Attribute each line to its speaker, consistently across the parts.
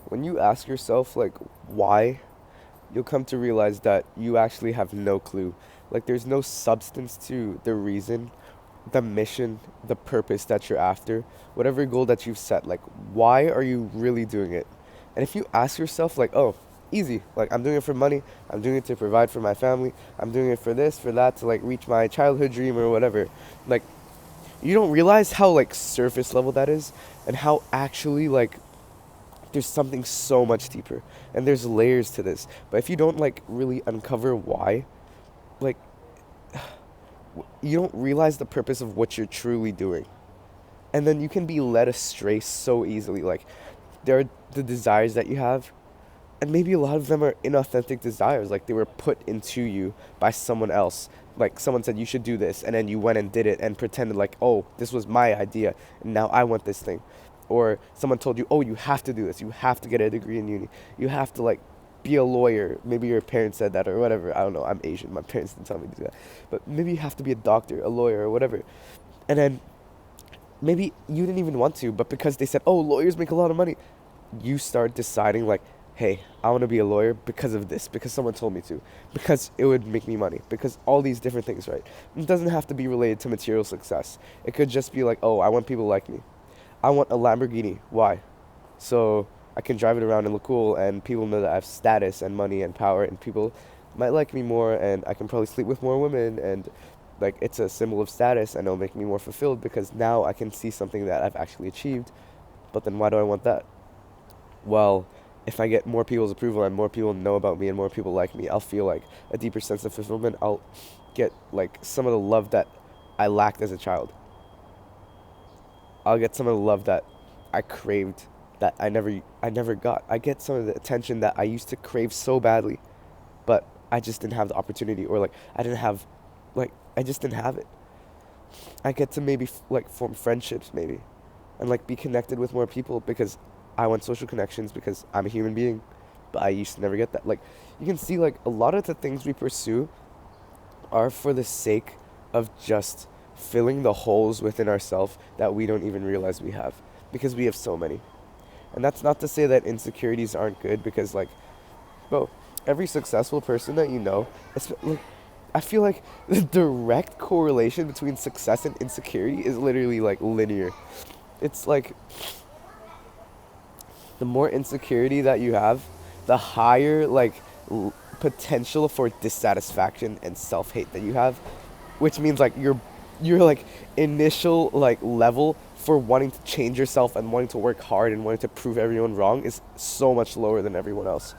Speaker 1: when you ask yourself like why, you'll come to realize that you actually have no clue. Like there's no substance to the reason, the mission, the purpose that you're after, whatever goal that you've set. Like why are you really doing it? And if you ask yourself like, oh, easy, like I'm doing it for money, I'm doing it to provide for my family, I'm doing it for this, for that, to like reach my childhood dream or whatever. Like you don't realize how like surface level that is and how actually like there's something so much deeper and there's layers to this. But if you don't like really uncover why, like you don't realize the purpose of what you're truly doing. And then you can be led astray so easily. Like there are the desires that you have, and maybe a lot of them are inauthentic desires, like they were put into you by someone else. Like someone said you should do this and then you went and did it and pretended like, oh, this was my idea and now I want this thing. Or someone told you, oh, you have to do this, you have to get a degree in uni, you have to like be a lawyer. Maybe your parents said that or whatever. I don't know, I'm Asian, my parents didn't tell me to do that. But maybe you have to be a doctor, a lawyer, or whatever. And then maybe you didn't even want to, but because they said, oh, lawyers make a lot of money, you start deciding like, hey, I want to be a lawyer because of this, because someone told me to, because it would make me money, because all these different things, right? It doesn't have to be related to material success. It could just be like, oh, I want people to like me. I want a Lamborghini. Why? So I can drive it around and look cool, and people know that I have status and money and power, and people might like me more, and I can probably sleep with more women, and like it's a symbol of status, and it'll make me more fulfilled because now I can see something that I've actually achieved. But then why do I want that? Well, if I get more people's approval and more people know about me and more people like me, I'll feel like a deeper sense of fulfillment. I'll get like some of the love that I lacked as a child. I'll get some of the love that I craved that I never got. I get some of the attention that I used to crave so badly, but I just didn't have the opportunity, or like I didn't have like I just didn't have it. I get to maybe like form friendships maybe and like be connected with more people because I want social connections because I'm a human being, but I used to never get that. Like you can see like a lot of the things we pursue are for the sake of just filling the holes within ourselves that we don't even realize we have because we have so many. And that's not to say that insecurities aren't good because like bro, every successful person that you know, like I feel like the direct correlation between success and insecurity is literally like linear. It's like the more insecurity that you have, the higher like potential for dissatisfaction and self-hate that you have, which means like your like initial like level for wanting to change yourself and wanting to work hard and wanting to prove everyone wrong is so much lower than everyone else.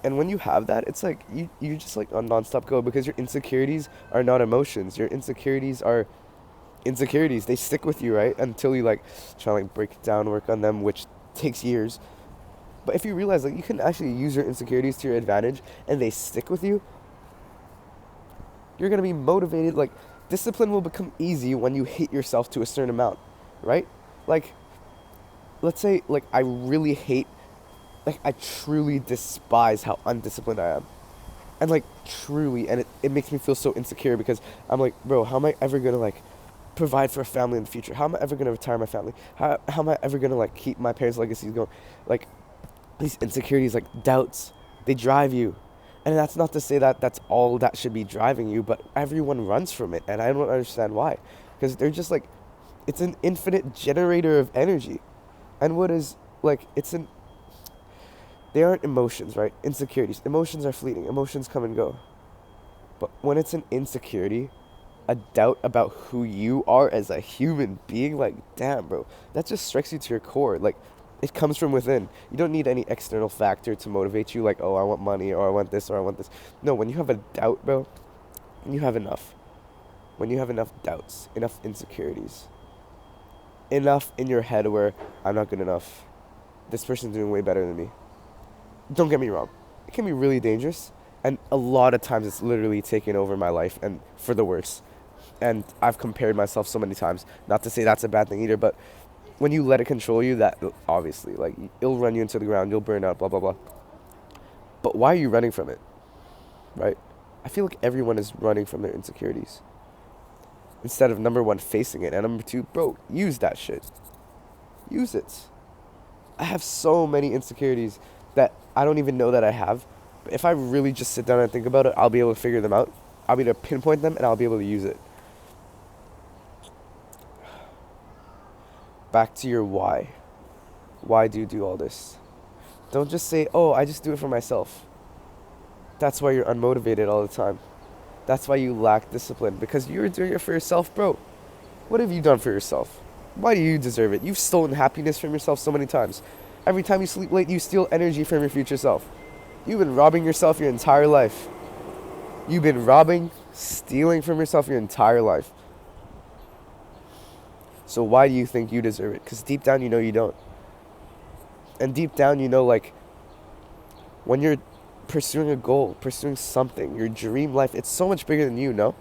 Speaker 1: And when you have that, it's like you just like on nonstop go because your insecurities are not emotions. Your insecurities are insecurities. They stick with you, right? Until you like try to like break it down, work on them, which takes years. But if you realize like you can actually use your insecurities to your advantage and they stick with you, you're gonna be motivated. Like discipline will become easy when you hate yourself to a certain amount, right? Like let's say like I really hate, like I truly despise how undisciplined I am. And like truly, and it makes me feel so insecure because I'm like, bro, how am I ever gonna like provide for a family in the future? How am I ever gonna retire my family? How am I ever gonna like keep my parents' legacies going? Like these insecurities, like doubts, they drive you. And that's not to say that that's all that should be driving you, but everyone runs from it, and I don't understand why. Because they're just like, it's an infinite generator of energy. And what is, like, they aren't emotions, right? Insecurities. Emotions are fleeting, emotions come and go. But when it's an insecurity, a doubt about who you are as a human being, like, damn, bro, that just strikes you to your core. Like, it comes from within. You don't need any external factor to motivate you, like, oh, I want money, or I want this, or I want this. No, when you have a doubt, bro, you have enough. When you have enough doubts, enough insecurities, enough in your head where I'm not good enough, this person's doing way better than me. Don't get me wrong, it can be really dangerous, and a lot of times it's literally taken over my life and for the worse. And I've compared myself so many times. Not to say that's a bad thing either, but when you let it control you, that obviously, like, it'll run you into the ground, you'll burn out, blah, blah, blah. But why are you running from it, right? I feel like everyone is running from their insecurities. Instead of number one, facing it, and number two, bro, use that shit. Use it. I have so many insecurities that I don't even know that I have. But if I really just sit down and think about it, I'll be able to figure them out. I'll be able to pinpoint them and I'll be able to use it. Back to your why. Why do you do all this? Don't just say, oh, I just do it for myself. That's why you're unmotivated all the time. That's why you lack discipline, because you're doing it for yourself, bro. What have you done for yourself? Why do you deserve it? You've stolen happiness from yourself so many times. Every time you sleep late, you steal energy from your future self. You've been robbing yourself your entire life. You've been robbing, stealing from yourself your entire life. So why do you think you deserve it? Because deep down you know you don't. And deep down you know, like, when you're pursuing a goal, pursuing something, your dream life, it's so much bigger than you, no?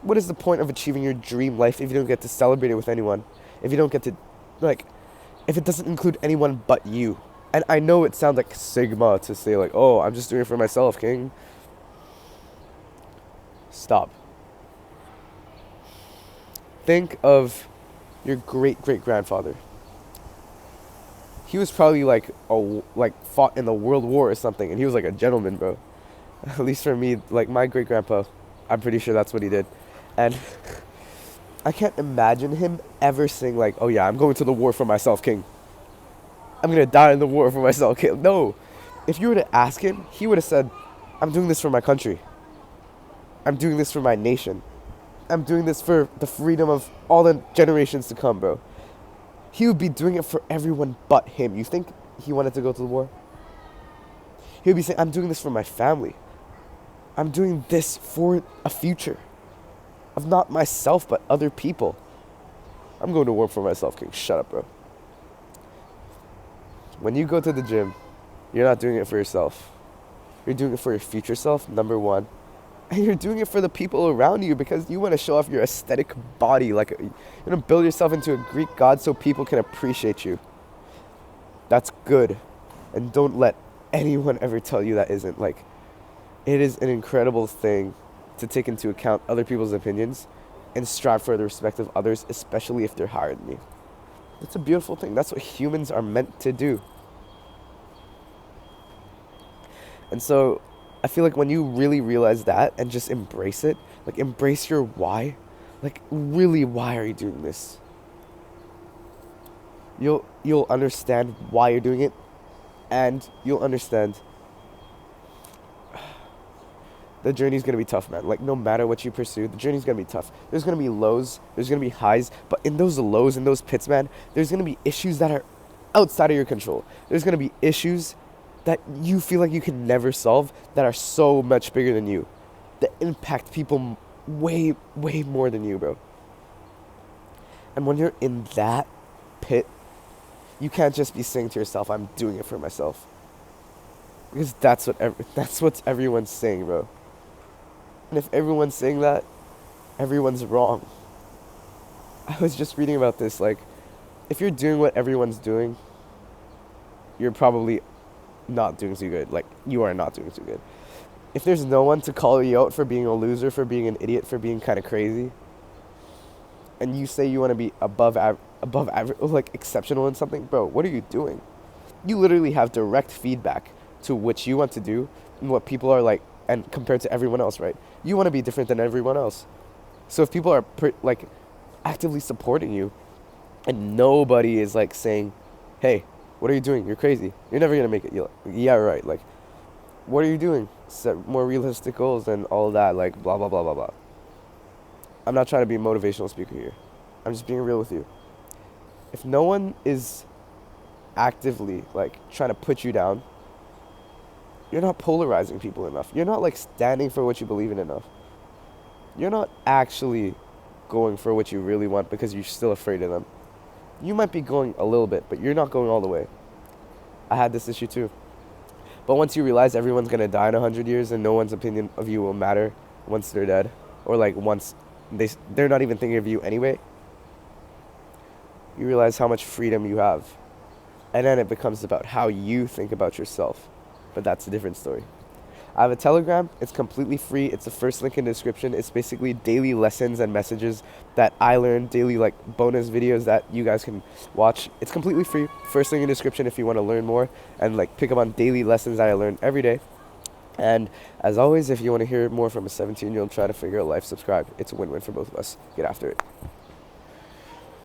Speaker 1: What is the point of achieving your dream life if you don't get to celebrate it with anyone? If you don't get to, like, if it doesn't include anyone but you? And I know it sounds like Sigma to say, like, oh, I'm just doing it for myself, king. Stop. Think of your great-great-grandfather. He was probably like fought in the World War or something, and he was like a gentleman, bro. At least for me, like my great grandpa, I'm pretty sure that's what he did. And I can't imagine him ever saying like, oh yeah, I'm going to the war for myself, king. I'm gonna die in the war for myself, king. No. If you were to ask him, he would have said, I'm doing this for my country. I'm doing this for my nation. I'm doing this for the freedom of all the generations to come, bro. He would be doing it for everyone but him. You think he wanted to go to the war? He would be saying, I'm doing this for my family. I'm doing this for a future of not myself, but other people. I'm going to war for myself, king. Shut up, bro. When you go to the gym, you're not doing it for yourself. You're doing it for your future self, number one. And you're doing it for the people around you because you want to show off your aesthetic body. Like, you want to build yourself into a Greek god so people can appreciate you. That's good. And don't let anyone ever tell you that isn't. Like, it is an incredible thing to take into account other people's opinions and strive for the respect of others, especially if they're higher than you. It's a beautiful thing. That's what humans are meant to do. And so I feel like when you really realize that and just embrace it, like embrace your why, like really, why are you doing this? You'll understand why you're doing it, and you'll understand the journey's gonna be tough, man. Like no matter what you pursue, the journey's gonna be tough. There's gonna be lows, there's gonna be highs, but in those lows, in those pits, man, there's gonna be issues that are outside of your control. There's gonna be issues that you feel like you can never solve that are so much bigger than you, that impact people way, way more than you, bro. And when you're in that pit, you can't just be saying to yourself, I'm doing it for myself. Because that's what everyone's saying, bro. And if everyone's saying that, everyone's wrong. I was just reading about this, like, if you're doing what everyone's doing, you're probably not doing too good. Like, you are not doing too good. If there's no one to call you out for being a loser, for being an idiot, for being kind of crazy, and you say you want to be above average, like exceptional in something, bro, what are you doing? You literally have direct feedback to what you want to do and what people are like, and compared to everyone else, right? You want to be different than everyone else. So if people are like actively supporting you, and nobody is like saying, hey, what are you doing? You're crazy. You're never gonna make it. You're like, yeah, right. Like, what are you doing? Set more realistic goals and all that. Like, blah, blah, blah, blah, blah. I'm not trying to be a motivational speaker here. I'm just being real with you. If no one is actively, like, trying to put you down, you're not polarizing people enough. You're not, like, standing for what you believe in enough. You're not actually going for what you really want because you're still afraid of them. You might be going a little bit, but you're not going all the way. I had this issue too. But once you realize everyone's going to die in 100 years and no one's opinion of you will matter once they're dead, or like once they're not even thinking of you anyway, you realize how much freedom you have. And then it becomes about how you think about yourself. But that's a different story. I have a Telegram. It's completely free. It's the first link in the description. It's basically daily lessons and messages that I learned, daily like bonus videos that you guys can watch. It's completely free. First link in the description if you want to learn more and like pick up on daily lessons that I learn every day. And as always, if you want to hear more from a 17-year-old try to figure out life, subscribe. It's a win-win for both of us. Get after it.